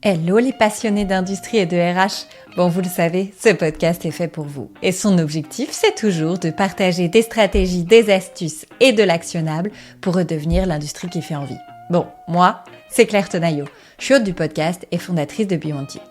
Hello les passionnés d'industrie et de RH. Bon, vous le savez, ce podcast est fait pour vous. Et son objectif, c'est toujours de partager des stratégies, des astuces et de l'actionnable pour redevenir l'industrie qui fait envie. Bon, moi, c'est Claire Tenaillot. Je suis hôte du podcast et fondatrice de BeWanted.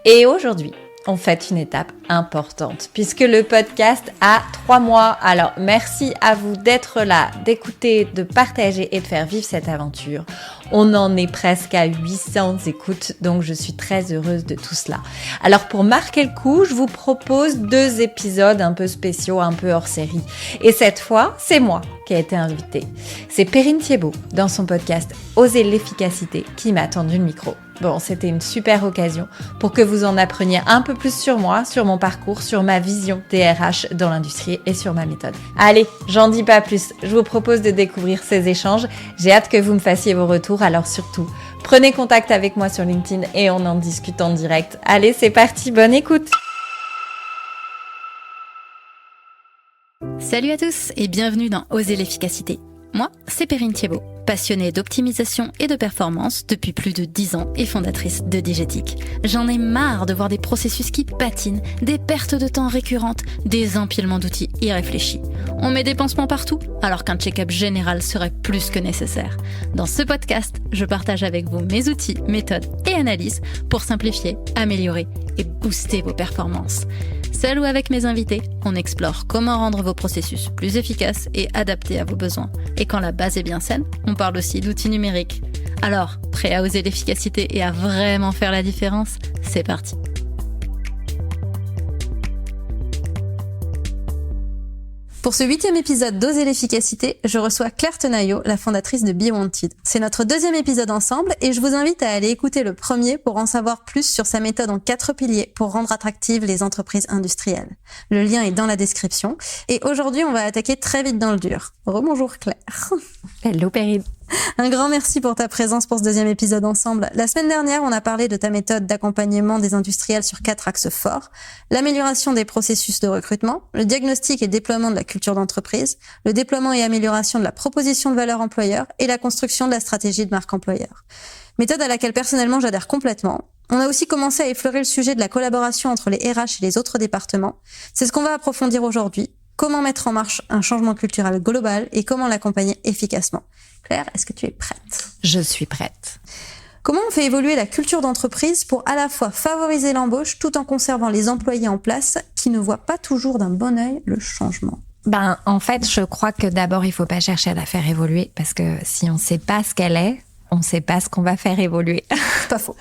Et aujourd'hui, on fête une étape importante puisque le podcast a 3 mois. Alors, merci à vous d'être là, d'écouter, de partager et de faire vivre cette aventure. On en est presque à 800 écoutes, donc je suis très heureuse de tout cela. Alors, pour marquer le coup, je vous propose 2 épisodes un peu spéciaux, un peu hors série. Et cette fois, c'est moi qui ai été invitée. C'est Perrine Thiebaud, dans son podcast « Oser l'efficacité » qui m'a tendu le micro. Bon, c'était une super occasion pour que vous en appreniez un peu plus sur moi, sur mon parcours, sur ma vision des RH dans l'industrie et sur ma méthode. Allez, j'en dis pas plus. Je vous propose de découvrir ces échanges. J'ai hâte que vous me fassiez vos retours. Alors surtout, prenez contact avec moi sur LinkedIn et on en discute en direct. Allez, c'est parti, bonne écoute. Salut à tous et bienvenue dans Oser l'efficacité. Moi, c'est Perrine Thiebaud, passionnée d'optimisation et de performance depuis plus de 10 ans et fondatrice de Digetic. J'en ai marre de voir des processus qui patinent, des pertes de temps récurrentes, des empilements d'outils irréfléchis. On met des pansements partout, alors qu'un check-up général serait plus que nécessaire. Dans ce podcast, je partage avec vous mes outils, méthodes et analyses pour simplifier, améliorer et booster vos performances. Seul ou avec mes invités, on explore comment rendre vos processus plus efficaces et adaptés à vos besoins. Et quand la base est bien saine, on parle aussi d'outils numériques. Alors, prêt à oser l'efficacité et à vraiment faire la différence ? C'est parti. Pour ce 8e épisode d'Oser l'efficacité, je reçois Claire Tenaillot, la fondatrice de BeWanted. C'est notre 2e épisode ensemble et je vous invite à aller écouter le premier pour en savoir plus sur sa méthode en 4 piliers pour rendre attractives les entreprises industrielles. Le lien est dans la description et aujourd'hui on va attaquer très vite dans le dur. Rebonjour Claire. Hello Perrine. Un grand merci pour ta présence pour ce 2e épisode ensemble. La semaine dernière, on a parlé de ta méthode d'accompagnement des industriels sur 4 axes forts. L'amélioration des processus de recrutement, le diagnostic et déploiement de la culture d'entreprise, le déploiement et amélioration de la proposition de valeur employeur et la construction de la stratégie de marque employeur. Méthode à laquelle personnellement j'adhère complètement. On a aussi commencé à effleurer le sujet de la collaboration entre les RH et les autres départements. C'est ce qu'on va approfondir aujourd'hui. Comment mettre en marche un changement culturel global et comment l'accompagner efficacement. Claire, est-ce que tu es prête ? Je suis prête. Comment on fait évoluer la culture d'entreprise pour à la fois favoriser l'embauche tout en conservant les employés en place qui ne voient pas toujours d'un bon œil le changement ? En fait, je crois que d'abord, il faut pas chercher à la faire évoluer parce que si on sait pas ce qu'elle est, on sait pas ce qu'on va faire évoluer. C'est pas faux.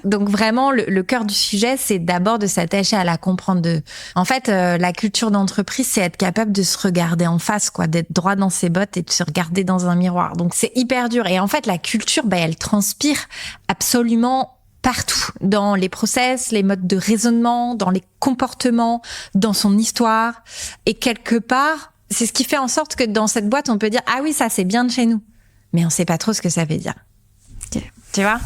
Donc vraiment, le cœur du sujet, c'est d'abord de s'attacher à la comprendre. En fait, la culture d'entreprise, c'est être capable de se regarder en face, quoi, d'être droit dans ses bottes et de se regarder dans un miroir. Donc c'est hyper dur. Et en fait, la culture, elle transpire absolument partout, dans les process, les modes de raisonnement, dans les comportements, dans son histoire. Et quelque part, c'est ce qui fait en sorte que dans cette boîte, on peut dire « Ah oui, ça, c'est bien de chez nous ». Mais on sait pas trop ce que ça veut dire. Okay. Tu vois ?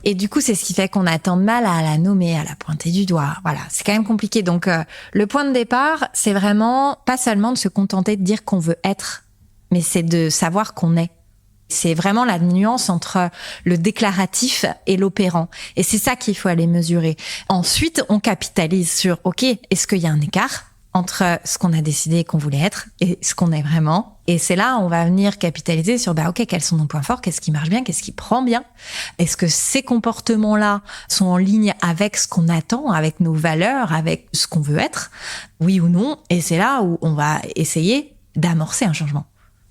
Et du coup, c'est ce qui fait qu'on a tant de mal à la nommer, à la pointer du doigt. Voilà, c'est quand même compliqué. Donc, le point de départ, c'est vraiment pas seulement de se contenter de dire qu'on veut être, mais c'est de savoir qu'on est. C'est vraiment la nuance entre le déclaratif et l'opérant. Et c'est ça qu'il faut aller mesurer. Ensuite, on capitalise sur, OK, est-ce qu'il y a un écart entre ce qu'on a décidé qu'on voulait être et ce qu'on est vraiment. Et c'est là, on va venir capitaliser sur, OK, quels sont nos points forts, qu'est-ce qui marche bien, qu'est-ce qui prend bien. Est-ce que ces comportements-là sont en ligne avec ce qu'on attend, avec nos valeurs, avec ce qu'on veut être, oui ou non. Et c'est là où on va essayer d'amorcer un changement.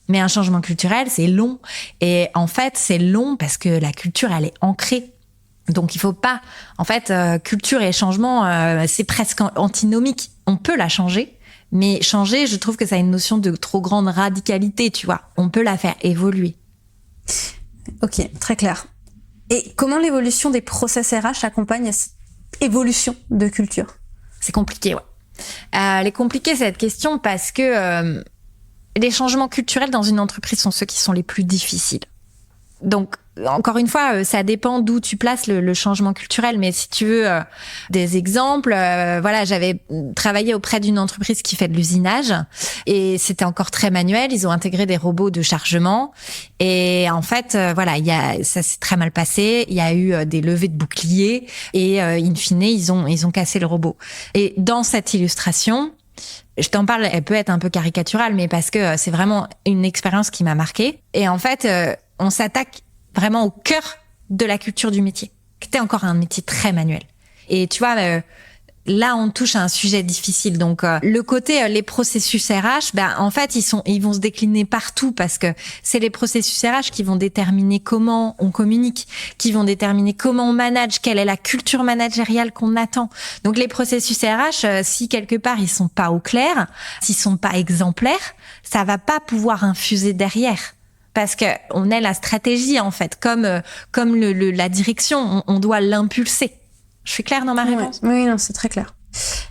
Mais un changement culturel, c'est long. Et en fait, c'est long parce que la culture, elle est ancrée. Donc, il faut pas... En fait, culture et changement, c'est presque antinomique. On peut la changer, mais changer, je trouve que ça a une notion de trop grande radicalité, tu vois. On peut la faire évoluer. Ok, très clair. Et comment l'évolution des process RH accompagne cette évolution de culture ? C'est compliqué, ouais. Elle est compliquée, cette question, parce que les changements culturels dans une entreprise sont ceux qui sont les plus difficiles. Donc, encore une fois, ça dépend d'où tu places le changement culturel. Mais si tu veux des exemples, voilà, j'avais travaillé auprès d'une entreprise qui fait de l'usinage et c'était encore très manuel. Ils ont intégré des robots de chargement et en fait, voilà, ça s'est très mal passé. Il y a eu des levées de boucliers et in fine, ils ont cassé le robot. Et dans cette illustration, je t'en parle, elle peut être un peu caricaturale, mais parce que c'est vraiment une expérience qui m'a marquée. Et en fait, on s'attaque vraiment au cœur de la culture du métier, qui était encore un métier très manuel. Et tu vois, là, on touche à un sujet difficile. Donc, le côté, les processus RH, en fait, ils vont se décliner partout parce que c'est les processus RH qui vont déterminer comment on communique, qui vont déterminer comment on manage, quelle est la culture managériale qu'on attend. Donc, les processus RH, si quelque part ils sont pas au clair, s'ils sont pas exemplaires, ça va pas pouvoir infuser derrière. Parce que on est la stratégie, en fait, comme la direction, on doit l'impulser. Je suis claire dans ma réponse? Oui, non, c'est très clair.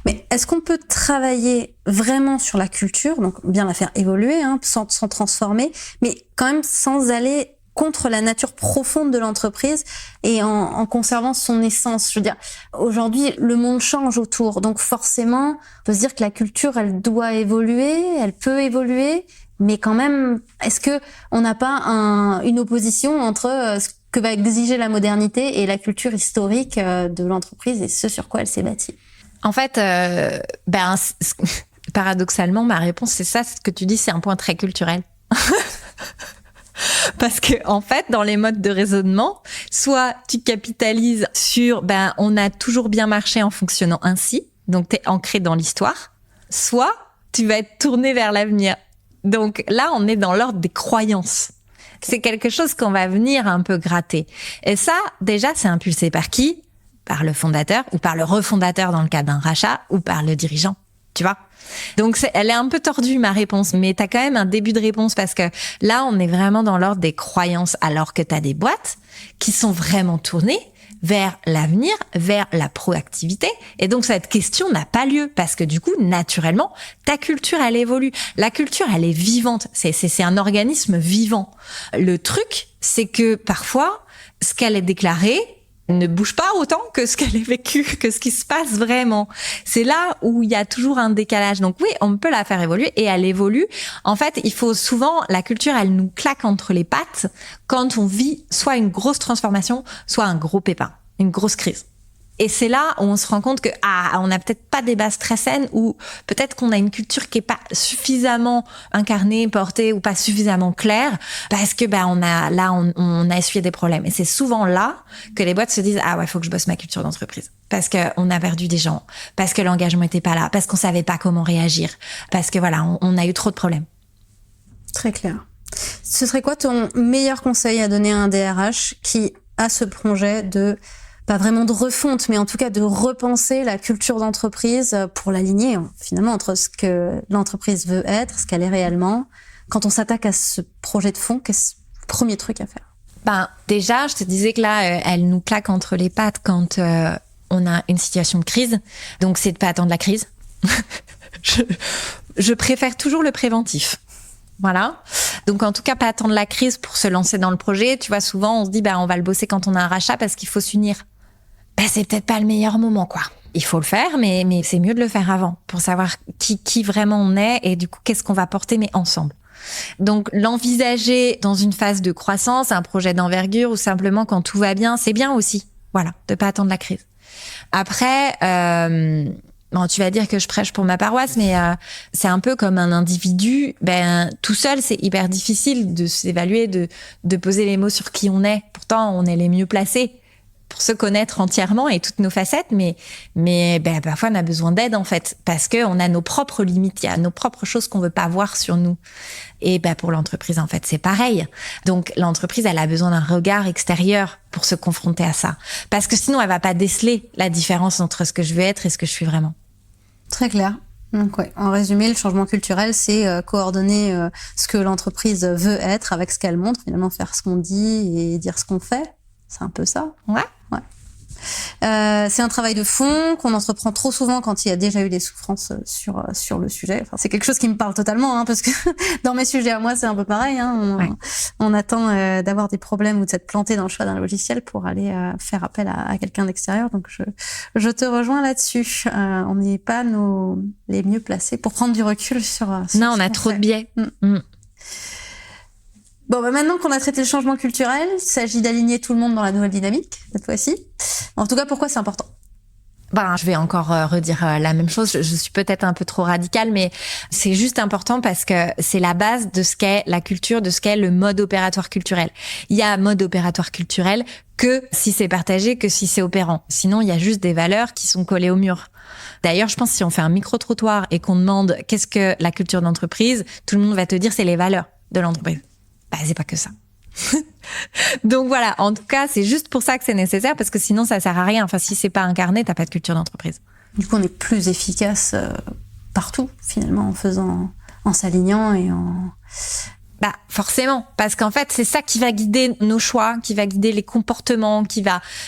Mais est-ce qu'on peut travailler vraiment sur la culture, donc bien la faire évoluer, sans transformer, mais quand même sans aller contre la nature profonde de l'entreprise et en conservant son essence? Je veux dire, aujourd'hui, le monde change autour, donc forcément, on peut se dire que la culture, elle doit évoluer, elle peut évoluer, mais quand même, est-ce que on n'a pas une opposition entre ce que va exiger la modernité et la culture historique de l'entreprise et ce sur quoi elle s'est bâtie? En fait, paradoxalement, ma réponse, c'est ça, ce que tu dis, c'est un point très culturel. Parce que, en fait, dans les modes de raisonnement, soit tu capitalises sur, on a toujours bien marché en fonctionnant ainsi, donc t'es ancré dans l'histoire, soit tu vas être tourné vers l'avenir. Donc là, on est dans l'ordre des croyances. C'est quelque chose qu'on va venir un peu gratter. Et ça, déjà, c'est impulsé par qui? Par le fondateur ou par le refondateur dans le cas d'un rachat ou par le dirigeant. Tu vois? Donc, elle est un peu tordue, ma réponse, mais t'as quand même un début de réponse parce que là, on est vraiment dans l'ordre des croyances alors que t'as des boîtes qui sont vraiment tournées vers l'avenir, vers la proactivité. Et donc, cette question n'a pas lieu parce que du coup, naturellement, ta culture, elle évolue. La culture, elle est vivante. C'est un organisme vivant. Le truc, c'est que parfois, ce qu'elle est déclarée ne bouge pas autant que ce qu'elle est vécu, que ce qui se passe vraiment. C'est là où il y a toujours un décalage. Donc oui, on peut la faire évoluer et elle évolue. En fait, il faut souvent, la culture, elle nous claque entre les pattes quand on vit soit une grosse transformation, soit un gros pépin, une grosse crise. Et c'est là où on se rend compte que on n'a peut-être pas des bases très saines ou peut-être qu'on a une culture qui est pas suffisamment incarnée, portée ou pas suffisamment claire parce que on a essuyé des problèmes. Et c'est souvent là que les boîtes se disent faut que je bosse ma culture d'entreprise parce que on a perdu des gens, parce que l'engagement était pas là, parce qu'on savait pas comment réagir, parce que on a eu trop de problèmes. Très clair. Ce serait quoi ton meilleur conseil à donner à un DRH qui a ce projet de pas vraiment de refonte, mais en tout cas de repenser la culture d'entreprise pour l'aligner finalement entre ce que l'entreprise veut être, ce qu'elle est réellement. Quand on s'attaque à ce projet de fond, qu'est-ce le premier truc à faire? Déjà, je te disais que là, elle nous claque entre les pattes quand on a une situation de crise. Donc, c'est de pas attendre la crise. Je préfère toujours le préventif. Voilà. Donc, en tout cas, pas attendre la crise pour se lancer dans le projet. Tu vois, souvent, on se dit, on va le bosser quand on a un rachat parce qu'il faut s'unir. C'est peut-être pas le meilleur moment, quoi. Il faut le faire, mais c'est mieux de le faire avant pour savoir qui vraiment on est et du coup, qu'est-ce qu'on va porter, mais ensemble. Donc, l'envisager dans une phase de croissance, un projet d'envergure ou simplement quand tout va bien, c'est bien aussi. Voilà. De pas attendre la crise. Après, tu vas dire que je prêche pour ma paroisse, mais c'est un peu comme un individu. Tout seul, c'est hyper difficile de s'évaluer, de poser les mots sur qui on est. Pourtant, on est les mieux placés pour se connaître entièrement et toutes nos facettes, mais parfois on a besoin d'aide en fait, parce que on a nos propres limites, il y a nos propres choses qu'on veut pas voir sur nous. Et pour l'entreprise en fait c'est pareil. Donc l'entreprise elle a besoin d'un regard extérieur pour se confronter à ça, parce que sinon elle va pas déceler la différence entre ce que je veux être et ce que je suis vraiment. Très clair. Donc en résumé, le changement culturel, c'est coordonner ce que l'entreprise veut être avec ce qu'elle montre, finalement faire ce qu'on dit et dire ce qu'on fait. C'est un peu ça. Ouais. C'est un travail de fond qu'on entreprend trop souvent quand il y a déjà eu des souffrances sur le sujet. Enfin, c'est quelque chose qui me parle totalement, parce que dans mes sujets à moi, c'est un peu pareil. On attend d'avoir des problèmes ou de s'être planté dans le choix d'un logiciel pour aller faire appel à quelqu'un d'extérieur. Donc, je te rejoins là-dessus. On n'est pas les mieux placés pour prendre du recul sur non, on a trop de biais. Bon, maintenant qu'on a traité le changement culturel, il s'agit d'aligner tout le monde dans la nouvelle dynamique, cette fois-ci. En tout cas, pourquoi c'est important? Je vais encore redire la même chose. Je suis peut-être un peu trop radicale, mais c'est juste important parce que c'est la base de ce qu'est la culture, de ce qu'est le mode opératoire culturel. Il y a un mode opératoire culturel que si c'est partagé, que si c'est opérant. Sinon, il y a juste des valeurs qui sont collées au mur. D'ailleurs, je pense que si on fait un micro-trottoir et qu'on demande qu'est-ce que la culture d'entreprise, tout le monde va te dire c'est les valeurs de l'entreprise. C'est pas que ça. Donc voilà, en tout cas, c'est juste pour ça que c'est nécessaire, parce que sinon ça sert à rien. Enfin, si c'est pas incarné, t'as pas de culture d'entreprise. Du coup, on est plus efficace partout, finalement, en s'alignant et en... Forcément, parce qu'en fait, c'est ça qui va guider nos choix, qui va guider les comportements,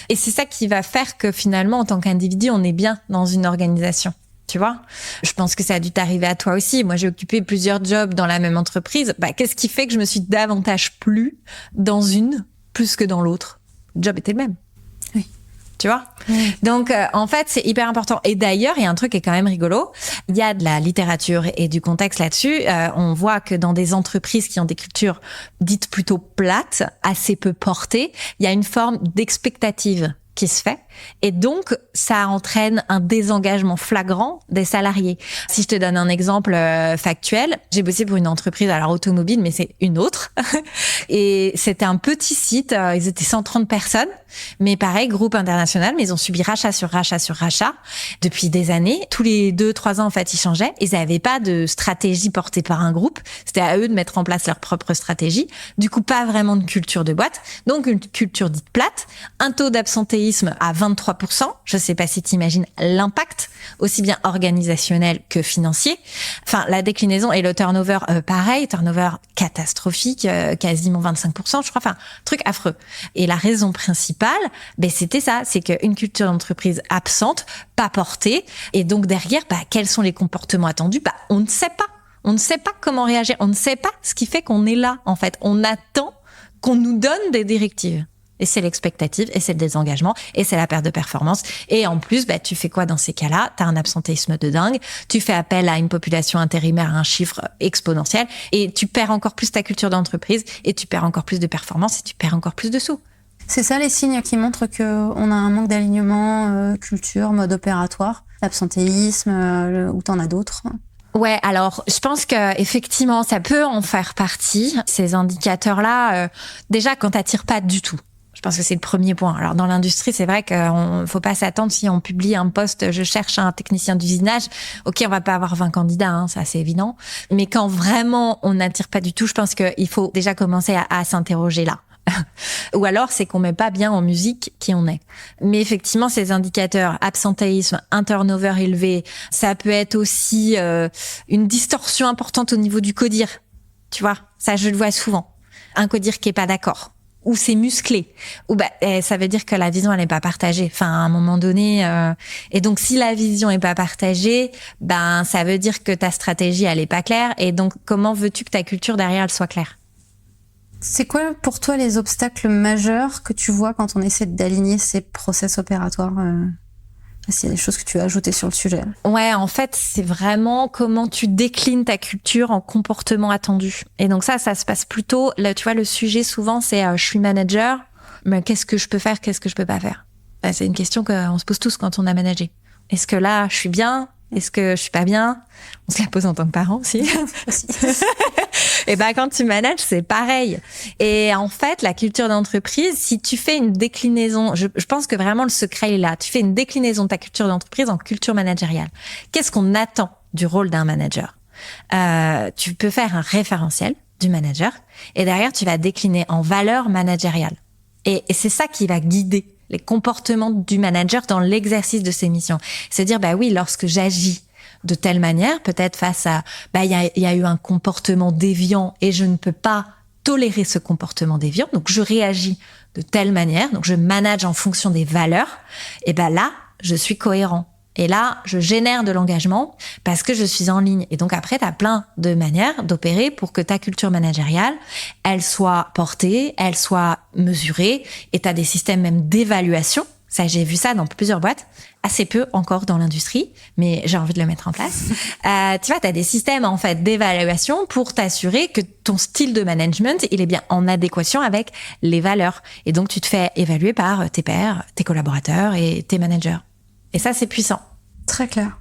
et c'est ça qui va faire que finalement, en tant qu'individu, on est bien dans une organisation. Tu vois, je pense que ça a dû t'arriver à toi aussi. Moi, j'ai occupé plusieurs jobs dans la même entreprise. Qu'est-ce qui fait que je me suis davantage plu dans une plus que dans l'autre? Le job était le même. Oui. Tu vois? Oui. Donc, en fait, c'est hyper important. Et d'ailleurs, il y a un truc qui est quand même rigolo. Il y a de la littérature et du contexte là-dessus. On voit que dans des entreprises qui ont des cultures dites plutôt plates, assez peu portées, il y a une forme d'expectative qui se fait. Et donc, ça entraîne un désengagement flagrant des salariés. Si je te donne un exemple factuel, j'ai bossé pour une entreprise, alors automobile, mais c'est une autre. Et c'était un petit site, ils étaient 130 personnes, mais pareil, groupe international, mais ils ont subi rachat sur rachat sur rachat depuis des années. Tous les 2-3 ans, en fait, ils changeaient. Ils n'avaient pas de stratégie portée par un groupe. C'était à eux de mettre en place leur propre stratégie. Du coup, pas vraiment de culture de boîte. Donc, une culture dite plate, un taux d'absentéisme à 23%. Je sais pas si t'imagines l'impact, aussi bien organisationnel que financier. Enfin, la déclinaison et le turnover, pareil, turnover catastrophique, quasiment 25%, je crois. Enfin, truc affreux. Et la raison principale, c'était ça, c'est qu'une culture d'entreprise absente, pas portée, et donc derrière, quels sont les comportements attendus? On ne sait pas. On ne sait pas comment réagir. On ne sait pas ce qui fait qu'on est là, en fait. On attend qu'on nous donne des directives. Et c'est l'expectative, et c'est le désengagement, et c'est la perte de performance. Et en plus, tu fais quoi dans ces cas-là? T'as un absentéisme de dingue, tu fais appel à une population intérimaire à un chiffre exponentiel, et tu perds encore plus ta culture d'entreprise, et tu perds encore plus de performance, et tu perds encore plus de sous. C'est ça les signes qui montrent qu'on a un manque d'alignement, culture, mode opératoire, l'absentéisme, ou t'en as d'autres? Ouais, alors je pense que effectivement, ça peut en faire partie. Ces indicateurs-là, déjà quand t'attires pas du tout. Je pense que c'est le premier point. Alors dans l'industrie, c'est vrai qu'il faut pas s'attendre si on publie un poste, je cherche un technicien d'usinage. Ok, on va pas avoir 20 candidats, ça c'est évident. Mais quand vraiment on n'attire pas du tout, je pense qu'il faut déjà commencer à s'interroger là. Ou alors c'est qu'on met pas bien en musique qui on est. Mais effectivement, ces indicateurs, absentéisme, un turnover élevé, ça peut être aussi une distorsion importante au niveau du codir. Tu vois, ça je le vois souvent. Un codir qui est pas d'accord. Ou c'est musclé, ou ça veut dire que la vision elle n'est pas partagée. Enfin, à un moment donné, et donc si la vision est pas partagée, ça veut dire que ta stratégie elle est pas claire. Et donc comment veux-tu que ta culture derrière elle soit claire? C'est quoi pour toi les obstacles majeurs que tu vois quand on essaie d'aligner ces process opératoires? S'il y a des choses que tu as ajoutées sur le sujet. Ouais, en fait, c'est vraiment comment tu déclines ta culture en comportement attendu. Et donc ça se passe plutôt, là, tu vois, le sujet souvent, c'est je suis manager, mais qu'est-ce que je peux faire, qu'est-ce que je peux pas faire? C'est une question qu'on se pose tous quand on a managé. Est-ce que là, je suis bien? Est-ce que je suis pas bien? On se la pose en tant que parent aussi. Et quand tu manages, c'est pareil. Et en fait, la culture d'entreprise, si tu fais une déclinaison, je pense que vraiment le secret est là. Tu fais une déclinaison de ta culture d'entreprise en culture managériale. Qu'est-ce qu'on attend du rôle d'un manager? Tu peux faire un référentiel du manager et derrière, tu vas décliner en valeurs managériales. Et c'est ça qui va guider les comportements du manager dans l'exercice de ses missions. Se dire, oui, lorsque j'agis de telle manière, peut-être face à, il y a eu un comportement déviant et je ne peux pas tolérer ce comportement déviant, donc je réagis de telle manière, donc je manage en fonction des valeurs, et ben là, je suis cohérent. Et là, je génère de l'engagement parce que je suis en ligne. Et donc après, tu as plein de manières d'opérer pour que ta culture managériale, elle soit portée, elle soit mesurée. Et tu as des systèmes même d'évaluation. Ça, j'ai vu ça dans plusieurs boîtes. Assez peu encore dans l'industrie, mais j'ai envie de le mettre en place. Tu vois, tu as des systèmes en fait d'évaluation pour t'assurer que ton style de management, il est bien en adéquation avec les valeurs. Et donc, tu te fais évaluer par tes pairs, tes collaborateurs et tes managers. Et ça, c'est puissant. Très clair.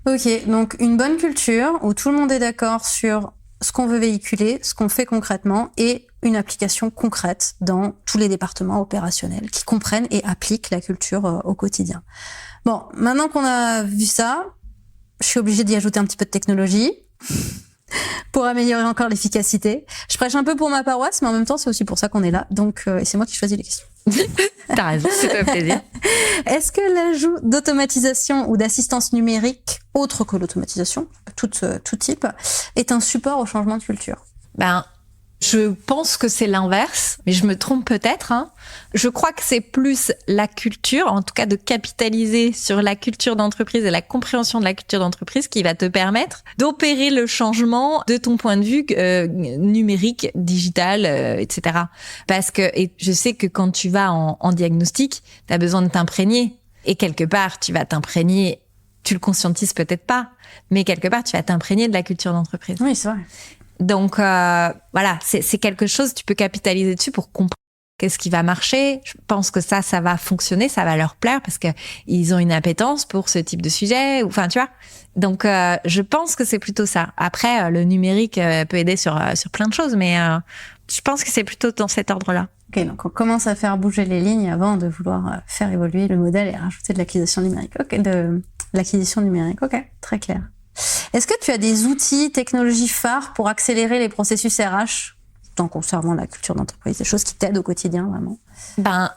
Ok, donc une bonne culture où tout le monde est d'accord sur ce qu'on veut véhiculer, ce qu'on fait concrètement et une application concrète dans tous les départements opérationnels qui comprennent et appliquent la culture au quotidien. Bon, maintenant qu'on a vu ça, je suis obligée d'y ajouter un petit peu de technologie pour améliorer encore l'efficacité. Je prêche un peu pour ma paroisse, mais en même temps, c'est aussi pour ça qu'on est là. Donc, et c'est moi qui choisis les questions. T'as raison, c'est un plaisir. Est-ce que l'ajout d'automatisation ou d'assistance numérique, autre que l'automatisation, tout type, est un support au changement de culture? Je pense que c'est l'inverse, mais je me trompe peut-être. Je crois que c'est plus la culture, en tout cas de capitaliser sur la culture d'entreprise et la compréhension de la culture d'entreprise qui va te permettre d'opérer le changement de ton point de vue numérique, digital, etc. Parce que et je sais que quand tu vas en diagnostic, tu as besoin de t'imprégner. Et quelque part, tu vas t'imprégner, tu le conscientises peut-être pas, mais quelque part, tu vas t'imprégner de la culture d'entreprise. Oui, c'est vrai. Donc voilà, c'est quelque chose, tu peux capitaliser dessus pour comprendre qu'est-ce qui va marcher. Je pense que ça va fonctionner, ça va leur plaire parce que ils ont une appétence pour ce type de sujet. Enfin, tu vois. Donc je pense que c'est plutôt ça. Après, le numérique peut aider sur plein de choses, mais je pense que c'est plutôt dans cet ordre-là. Ok, donc on commence à faire bouger les lignes avant de vouloir faire évoluer le modèle et rajouter de l'acquisition numérique. Ok, de l'acquisition numérique. Ok, très clair. Est-ce que tu as des outils, technologies phares pour accélérer les processus RH en conservant la culture d'entreprise, des choses qui t'aident au quotidien vraiment?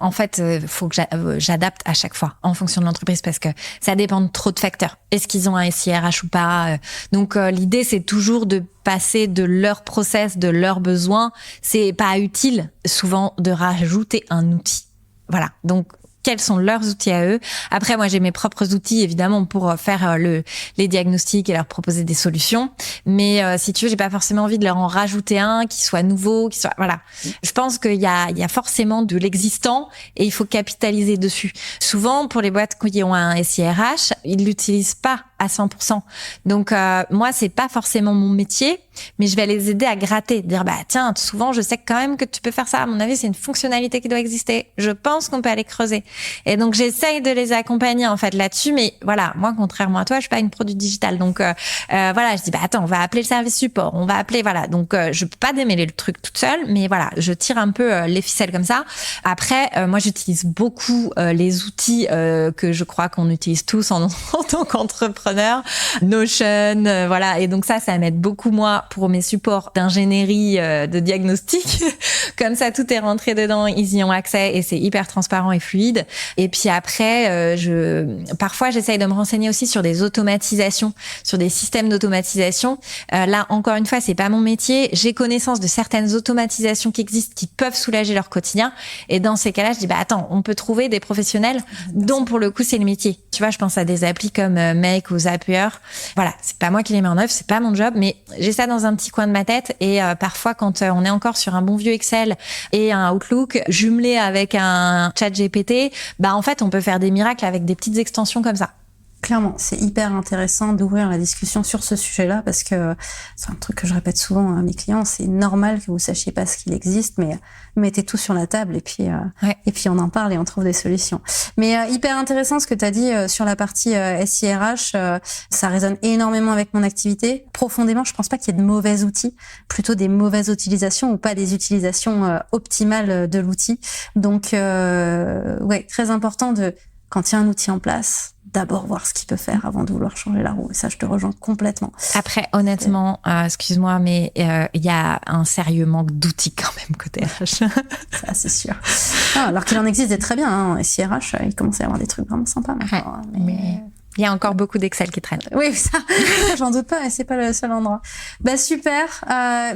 En fait, faut que j'adapte à chaque fois en fonction de l'entreprise parce que ça dépend de trop de facteurs. Est-ce qu'ils ont un SIRH ou pas? Donc l'idée c'est toujours de passer de leur process, de leurs besoins. C'est pas utile souvent de rajouter un outil. Voilà. Donc quels sont leurs outils à eux. Après, moi, j'ai mes propres outils, évidemment, pour faire les diagnostics et leur proposer des solutions. Mais si tu veux, j'ai pas forcément envie de leur en rajouter un qui soit nouveau, qui soit... Voilà. Je pense qu'il y a forcément de l'existant et il faut capitaliser dessus. Souvent, pour les boîtes qui ont un SIRH, ils l'utilisent pas à 100%. Donc, moi, c'est pas forcément mon métier, mais je vais les aider à gratter. Dire, tiens, souvent, je sais quand même que tu peux faire ça. À mon avis, c'est une fonctionnalité qui doit exister. Je pense qu'on peut aller creuser. Et donc, j'essaye de les accompagner, en fait, là-dessus. Mais voilà, moi, contrairement à toi, je suis pas une produit digitale. Donc, voilà, je dis, attends, on va appeler le service support. On va appeler, voilà. Donc, je peux pas démêler le truc toute seule, mais voilà, je tire un peu les ficelles comme ça. Après, moi, j'utilise beaucoup les outils que je crois qu'on utilise tous en tant qu'entrepreneur. Notion, voilà. Et donc ça m'aide beaucoup, moi, pour mes supports d'ingénierie, de diagnostic. Comme ça, tout est rentré dedans, ils y ont accès et c'est hyper transparent et fluide. Et puis après, parfois, j'essaye de me renseigner aussi sur des automatisations, sur des systèmes d'automatisation. Là, encore une fois, c'est pas mon métier. J'ai connaissance de certaines automatisations qui existent, qui peuvent soulager leur quotidien. Et dans ces cas-là, je dis, attends, on peut trouver des professionnels dont, pour le coup, c'est le métier. Tu vois, je pense à des applis comme Make ou Zapier. Voilà, c'est pas moi qui les mets en œuvre, c'est pas mon job, mais j'ai ça dans un petit coin de ma tête. Et parfois, quand on est encore sur un bon vieux Excel et un Outlook jumelé avec un chat GPT, en fait, on peut faire des miracles avec des petites extensions comme ça. Clairement, c'est hyper intéressant d'ouvrir la discussion sur ce sujet-là parce que c'est un truc que je répète souvent à mes clients. C'est normal que vous sachiez pas ce qu'il existe, mais mettez tout sur la table et puis on en parle et on trouve des solutions. Mais hyper intéressant ce que tu as dit sur la partie SIRH. Ça résonne énormément avec mon activité. Profondément, je pense pas qu'il y ait de mauvais outils, plutôt des mauvaises utilisations ou pas des utilisations optimales de l'outil. Donc, très important quand il y a un outil en place, d'abord voir ce qu'il peut faire avant de vouloir changer la roue. Et ça, je te rejoins complètement. Après, honnêtement, excuse-moi, mais il y a un sérieux manque d'outils quand même côté RH. Ça, c'est sûr. Alors qu'il en existe des très bien. SIRH, il commence à y avoir des trucs vraiment sympas maintenant. Mais Il y a encore beaucoup d'Excel qui traînent. Oui, ça, j'en doute pas, mais c'est pas le seul endroit. Super.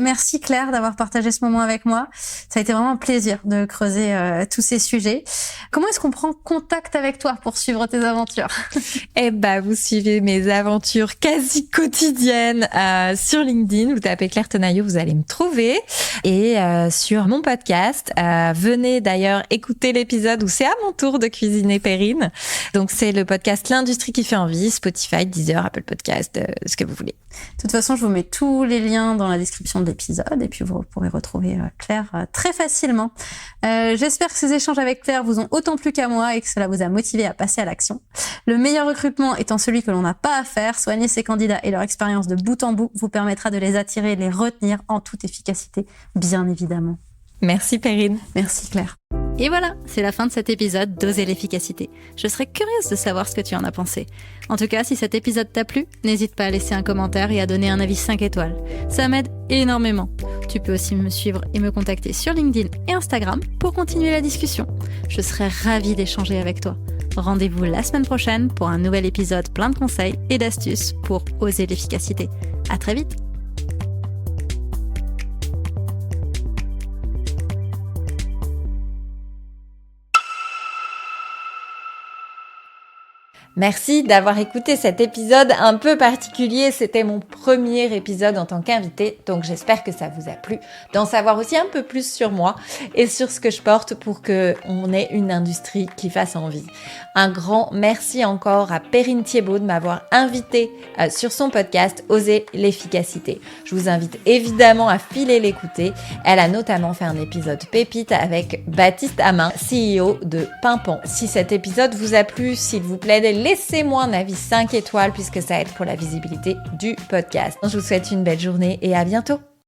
Merci Claire d'avoir partagé ce moment avec moi. Ça a été vraiment un plaisir de creuser tous ces sujets. Comment est-ce qu'on prend contact avec toi pour suivre tes aventures? Vous suivez mes aventures quasi quotidiennes sur LinkedIn. Vous tapez Claire Tenaillot, vous allez me trouver. Et sur mon podcast, venez d'ailleurs écouter l'épisode où c'est à mon tour de cuisiner Perrine. Donc c'est le podcast L'Industrie qui fait envie, Spotify, Deezer, Apple Podcast, ce que vous voulez. De toute façon, je vous mets tous les liens dans la description de l'épisode et puis vous pourrez retrouver Claire très facilement. J'espère que ces échanges avec Claire vous ont autant plu qu'à moi et que cela vous a motivé à passer à l'action. Le meilleur recrutement étant celui que l'on n'a pas à faire, soigner ses candidats et leur expérience de bout en bout vous permettra de les attirer et de les retenir en toute efficacité, bien évidemment. Merci Perrine. Merci Claire. Et voilà, c'est la fin de cet épisode d'Oser l'efficacité. Je serais curieuse de savoir ce que tu en as pensé. En tout cas, si cet épisode t'a plu, n'hésite pas à laisser un commentaire et à donner un avis 5 étoiles. Ça m'aide énormément. Tu peux aussi me suivre et me contacter sur LinkedIn et Instagram pour continuer la discussion. Je serais ravie d'échanger avec toi. Rendez-vous la semaine prochaine pour un nouvel épisode plein de conseils et d'astuces pour oser l'efficacité. À très vite! Merci d'avoir écouté cet épisode un peu particulier. C'était mon premier épisode en tant qu'invité, donc j'espère que ça vous a plu d'en savoir aussi un peu plus sur moi et sur ce que je porte pour qu'on ait une industrie qui fasse envie. Un grand merci encore à Perrine Thiébaut de m'avoir invité sur son podcast Oser l'efficacité. Je vous invite évidemment à filer l'écouter. Elle a notamment fait un épisode pépite avec Baptiste Amin, CEO de Pimpan. Si cet épisode vous a plu, s'il vous plaît, laissez-moi un avis 5 étoiles puisque ça aide pour la visibilité du podcast. Je vous souhaite une belle journée et à bientôt.